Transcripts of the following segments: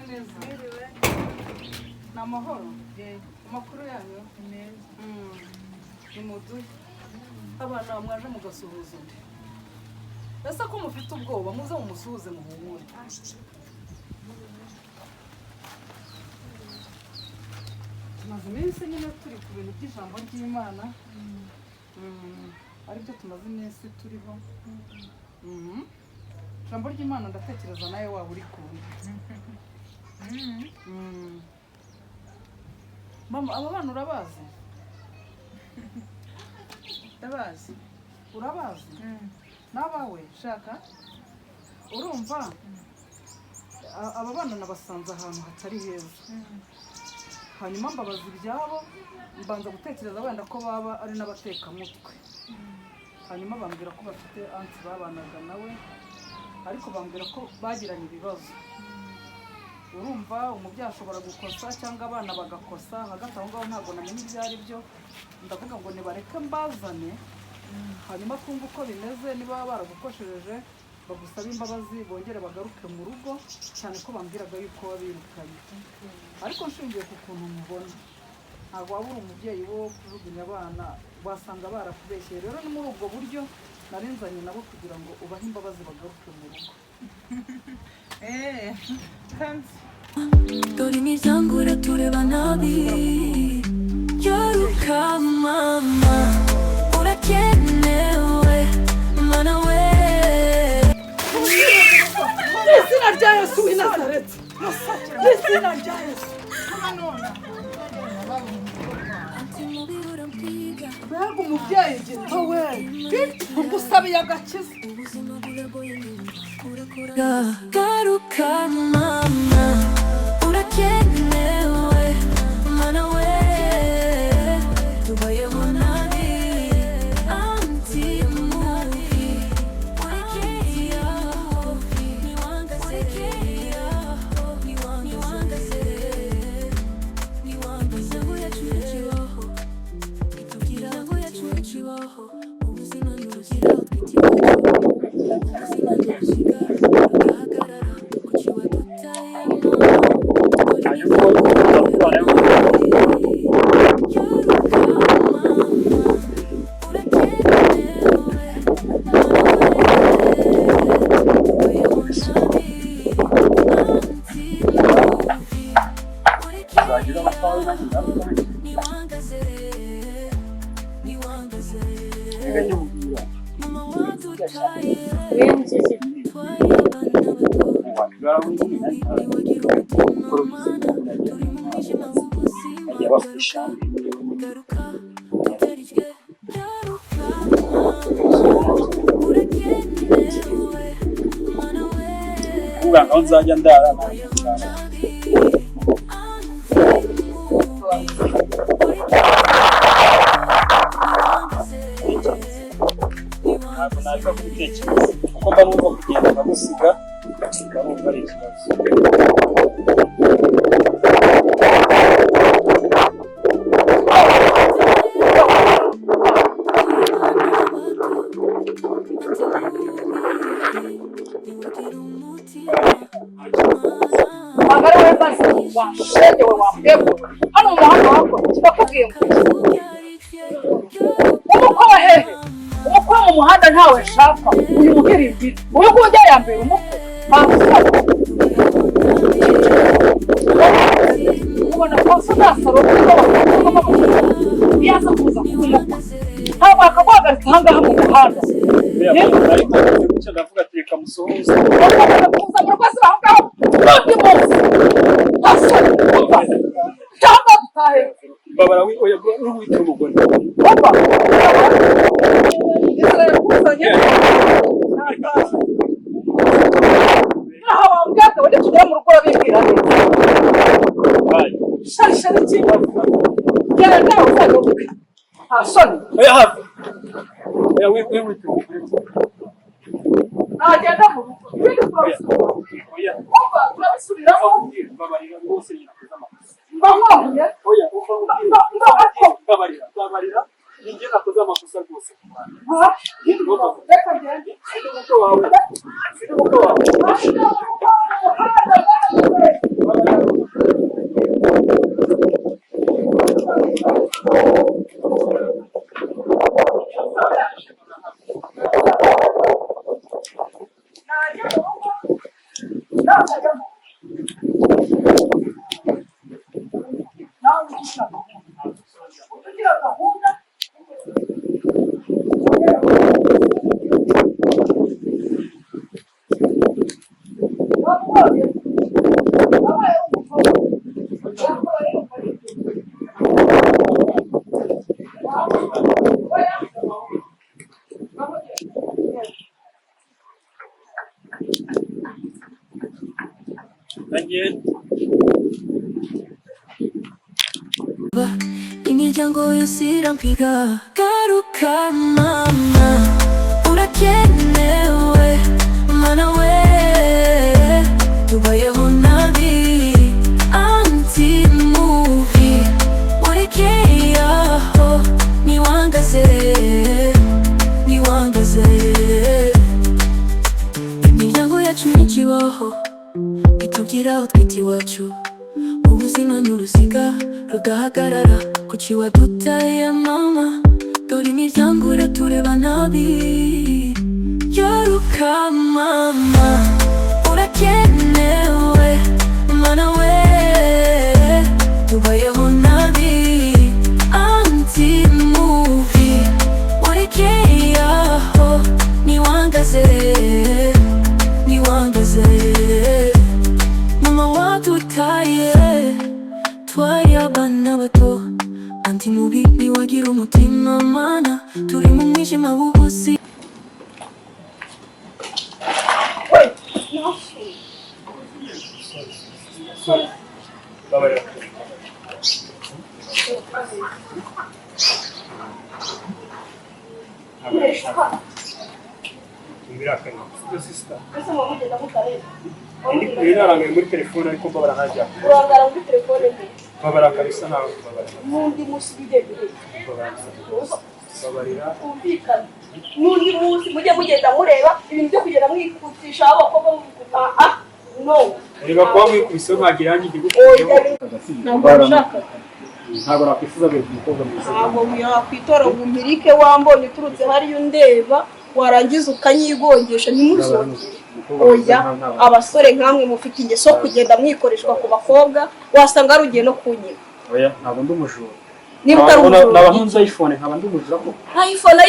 neza. Ni amahoro? Amakuru yanyu ni meza. Ni mudu. Abana mwaje mugasuhuza undi. Ese ko mufite ubwoba muze mumusuhuze muhumure. Tumaze iminsi nyine turi ku bintu by'ijambo ry'Imana. Aribyo tumaze iminsi turiho. Ijambo ry'Imana ndatekereza nawe waba uri kumwe. Mama, aba bana urabazi? Ndabazi. Urabazi? Nabawe shaka? Urumva? Aba bana nabasanze ahantu hatari heza. Hanyuma mbabaza ibyabo, mbanza gutekereza wenda ko baba ari n'abatekamutwe. Hanyuma bambwira ko bafite anti babanaga nawe, ariko bambwira ko bagiranye ibibazo. Urumva umubyeyi ashobora gukosa cyangwa abana bagakosa, hagati aho ngaho ntabwo namenye ibyo ari byo. Ndavuga ngo nibareke mbazane, hanyuma twumve uko bimeze, niba baragukoshereje bagusaba imbabazi bongere bagaruke mu rugo, cyane ko bambwiraga yuko wabirukanye. Ariko nshingiye ku kuntu mubona, ntabwo waba uri umubyeyi wo kujugunya abana, wasanga barakubeshyeye. Rero ni muri ubwo buryo narinzanye nabo kugira ngo ubahe imbabazi bagaruke mu rugo. Dore imiryango iratureba nabi, yaruka mama urakenewe mana we. Izina rya Yesu w'i Nazareti, izina rya Yesu. Mbega umubyeyi gito we, ugusabiye agakiza. Garuka mama urakenewe mana we, tubayeho nabi anti mubi urekeyaho niwangaze ngo yacuciwaho itugira ngo yacuciwaho ubuzima ntibugira utwitibaho ubuzima ntibushiga ugahagarara kuciwe dutayemo aho nzajya ndara ntabwo naza kubitekereza kuko mba numva kugenda nkagusiga nkarumva ari ikibazo. Washegewe wambwebwe hano mu muhanda wako bakubwiye ngo umukwe wa hehe, umukwe mu muhanda ntawe nshaka, uyu muhirimbi uyu nguyu yambere umukwe ubona ko udasaro yaza kuza kuba umukwe, ntabwo akaguhagarika ahangaha mu muhanda. Ariko guca ndavuga ati reka musohoze kuza mu rwose aho ngaho undi munsi cyangwa dutahe babara witwa umugore papa Israel kuzanye naho wambwaka wajya tugera mu rugo babibwira shari shari kimwe gera nawe uzagaruke nta soni witwa umugore agenda mu rugo ibindi turabisubiramo babarira rwose nyina kuza amakosa mbamwonye babarira ninjye nakoze amakosa rwose reka ngende umutwe wawe imiryango yose irampiga garuka mama urakenewe mana we tubayeho nabi anti movie urekeye aho niwangaze imiryango yacu n'ikibaho itubwira aho twita iwacu ubuzima n'uruziga rudahagarara kuki wadutaye mama dore imiryango uratureba nabi yaruka mama urakenewe mana we tubayeho nabi anti movie urekeye aho niwangaze mama wadutaye twari abana bato anti movie ntiwagira umutima mana turi mu mwijima w'ubusi Ini muri telefone ariko mbabara najya. Urangara muri telefone nde? Mbabara kabisa nawe mbabara. Nundi musi bigende. Babarira. Umvikana. Nundi musi mujye mugenda mureba ibintu byo kugenda mwikutisha abakobwa no. Reba kwa mwikubise nkagira ngi guko. Ntabwo nakwifuza byo umukobwa mwiza. Ntabwo yakwitora ngo umpirike wambonye turutse hari undeba warangiza ukanyigongesha ntimuzongere. Oya abasore nkamwe mufite ingeso kugenda mwikoreshwa ku bakobwa wasanga rugiye no kunyiba. Oya ntabwo ndumujura. Niba utari umujura nabahunza iPhone nkaba ndumujura ko.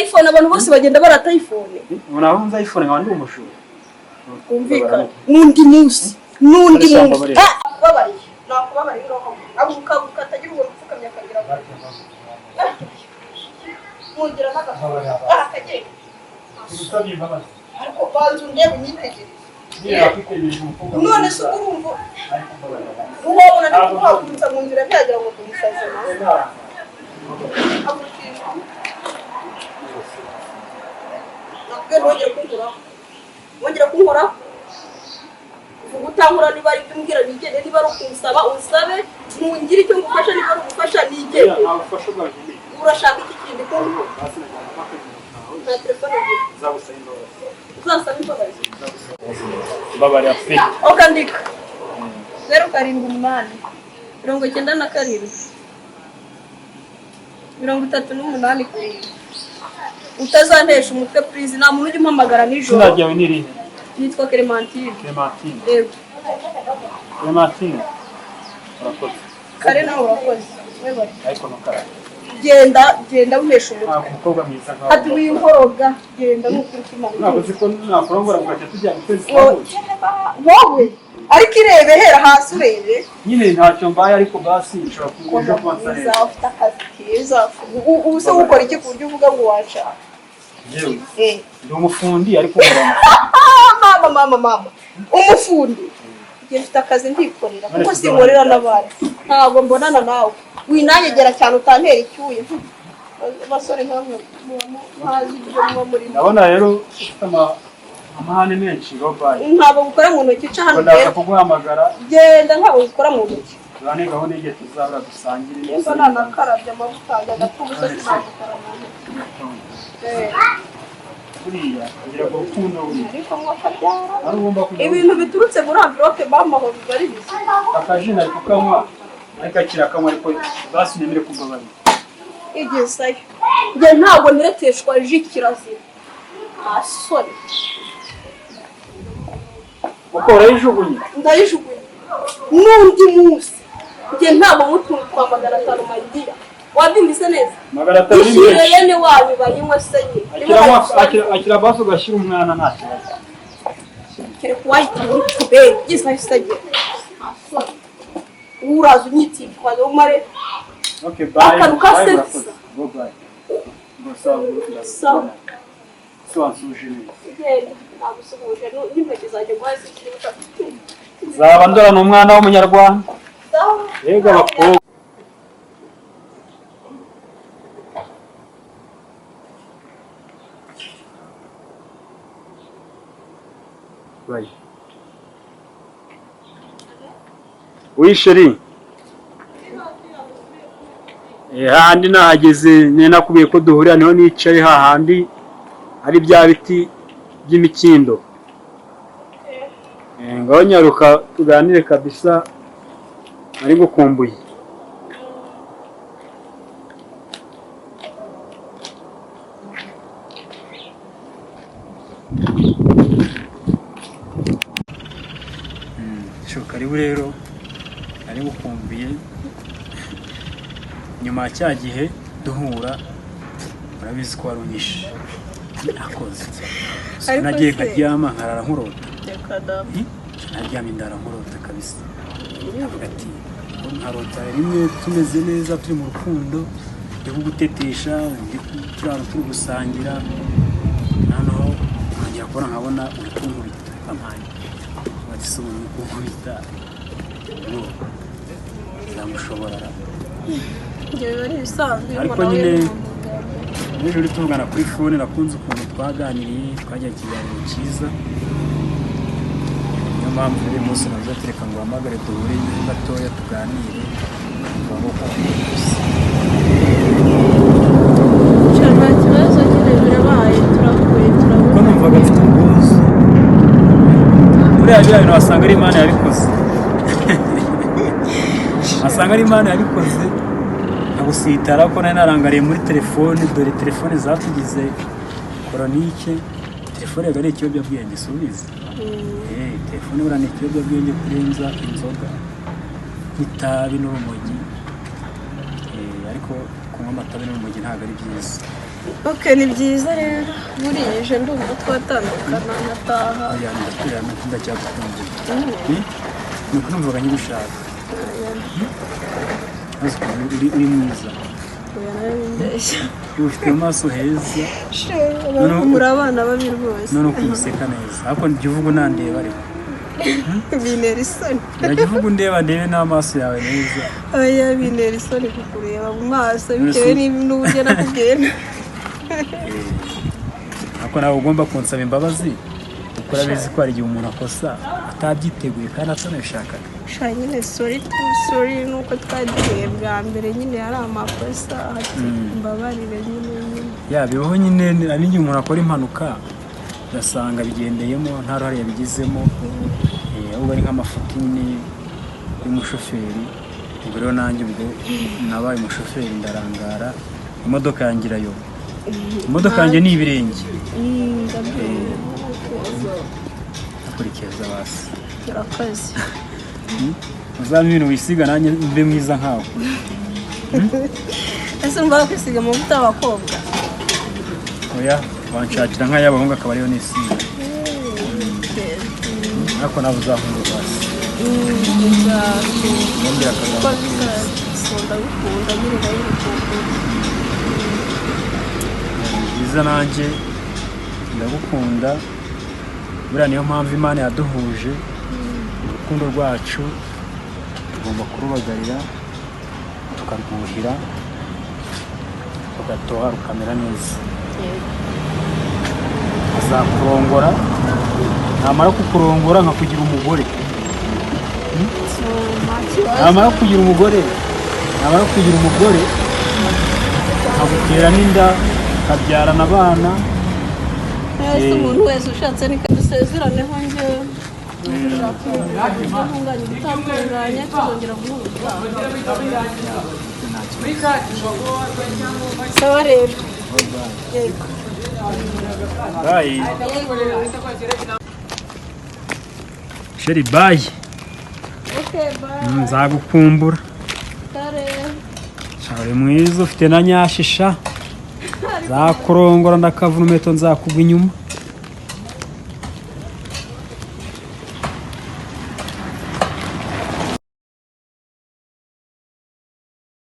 iPhone abantu bose bagenda barata iPhone. Nabahunza iPhone nkaba ndumujura. Kumvikana nundi munsi babariye nakubabariye abuka atagira uwo mfukamya akagira mugira n'agafara akagiye ariko banzu ndebe unyitegere none se urumva ubona ndi kuhagurutsa mu nzira byagira ngo tumusaze wongera kunkora ugutangura niba ari byumbwira nigende niba ari kunsaba unsabe nungire icyo ngufasha niba ari ugufasha nigende urashaka iki kindi ko na telefone uzasaba imbabazi babari afite okandika 078 97 38 utazantesha umutwe please nta muntu ujya umpamagara nijoro sinajyawe niri nitwa Clementine yego Clementine urakoze kare nawe urakoze wewe ariko nokara genda umesha umutwe umukobwa mwiza nkawe ati winkoroga genda nukuri kimana ntabwo ziko nakurongora mugacya tujya guteza wowe ariko irebe hera hasi urebe nyine ntacyo mbaye ariko basi nshobora kugurisha kwanza neza ufite akazi keza ubu se ukora iki ku buryo uvuga ngo waca yewe ndi umufundi ariko mama umufundi igihe mfite akazi ndikorera kuko sinkorera n'abandi ntabwo mbonana nawe winanyegera cyane utantera icyuye basore nkamwe ntazi ibyo muba muri ndabona rero ufite amahane menshi robaye ntabwo gukora mu ntoki ca hano rero kuguhamagara genda ntabwo gukora mu ntoki urane gahunda igihe tuzabura dusangire nimba nanakarabye amavuta agapfubusa sinagukora mu ntoki kuriya kugira ngo urukundo ariko mwakabyara ari ugomba kujya ibintu biturutse muri amvirope bamaho biba ari bisi akajina ariko kanywa ariko akirakamwa ariko basi nemere kugabanira igezayo njye ntabwo nireteshwa ji kirazira asore uko urayijugunye ndayijugunye n'undi munsi njye ntabwo mutuntu twa 500 mayigira wabyumvise neza 500 ishyire yene wanyu bayinywa se akira baso gashyira umwana nta kibazo kere kuwahita muri kubera gisa isagiye uraza unyiti kwaje umare okay bye akantu ka sense bye so ansuje nagusubuje n'intege zanjye mwazi kiruta zaba ndora n'umwana w'umunyarwanda yego bakobwa bye oui chérie hahandi nahageze nakubwiye ko duhurira niho nicaye hahandi hari bya biti by'imikindo ngaho nyaruka tuganire kabisa ari gukumbuye karibu rero ari gukumbuye nyuma ya cya gihe duhura urabizi ko warunyishe nakoze nagiye nkaryama nkarara nkurota naryama indara nkurota kabisa avuga ati nkarota rimwe tumeze neza turi mu rukundo ndi kugutetesha turi gusangira noneho nkongera kubona nkabona uri kunkubita amahane bati se umuntu uri kunkubita nzamushobora ariko nyine nijoro tuvugana kuri fone nakunze ukuntu twaganiriye twagira ikiganiro cyiza niyo mpamvu uyu munsi navuze tureka ngo uhamagare duhure gatoya tuganire nta kibazo nyine birabaye turahuye kuko numvaga mfite ubwuzu buriya bintu wasanga ari Imana yabikoze asanga ari Imana yabikoze gusitara ko nari narangariye muri telefone dore telefone zatugize koronike telefone yari ikiyobyabwenge subizi telefone bura ni ikiyobyabwenge kurenza inzoga n'itabi n'urumogi ariko kunywa amatabi n'urumogi ntabwo ari byiza okay ni byiza rero burije ndumva twatandukana nataha ndacyagukumbuye ni uko numvaga nyigushaka uri mwiza ufite amaso heza muri abana babi rwose none uko useka neza ariko njye uvuga unandeba ariko bintera isoni njye uvuga undeba ndebe n'amaso yawe neza oya bintera isoni kukureba mu maso bitewe n'uburyo nakubwiye ariko nawe ugomba kunsaba imbabazi kuko urabizi ko hari igihe umuntu akosa atabyiteguye kandi atanabishakaga sha nyine sorry nuko twagiye bwa mbere nyine yari amakosa mbabarire nyine bibaho nyine hari igihe umuntu akora impanuka ugasanga bigendeyemo nta ruhare yabigizemo ahubwo ari nk'amafuti nyine y'umushoferi ubwo rero nanjye ubwo nabaye umushoferi ndarangara imodoka yanjye irayoba imodoka yanjye ni ibirenge akurikiza basi urakoze uzaba ibintu wisiga nanjye mbe mwiza nkawe ese mba kwisiga amavuta y'abakobwa oya wanshakira nk'ay'abahungu akaba ariyo nisiga ariko nawe uzahunga basi ndagukunda nyine ndabikunda byiza nanjye ndagukunda buriya niyo mpamvu Imana yaduhuje urukundo rwacu tugomba kurubagarira tukarwuhira rugatoha rukamera neza azakurongora namara kukurongora nkakugira umugore namara kugira umugore nkagutera n'inda ukabyarana abana ese umuntu wese ushatse nikadusezeraneho njyewe ntunganye gutunganya tuzongera guhuza sawa rero yego Sheri bye Okay, bye. nzagukumbura Kare. uri mwiza ufite na nyashisha zakurongora ndakavuna umuheto nzakugwa inyuma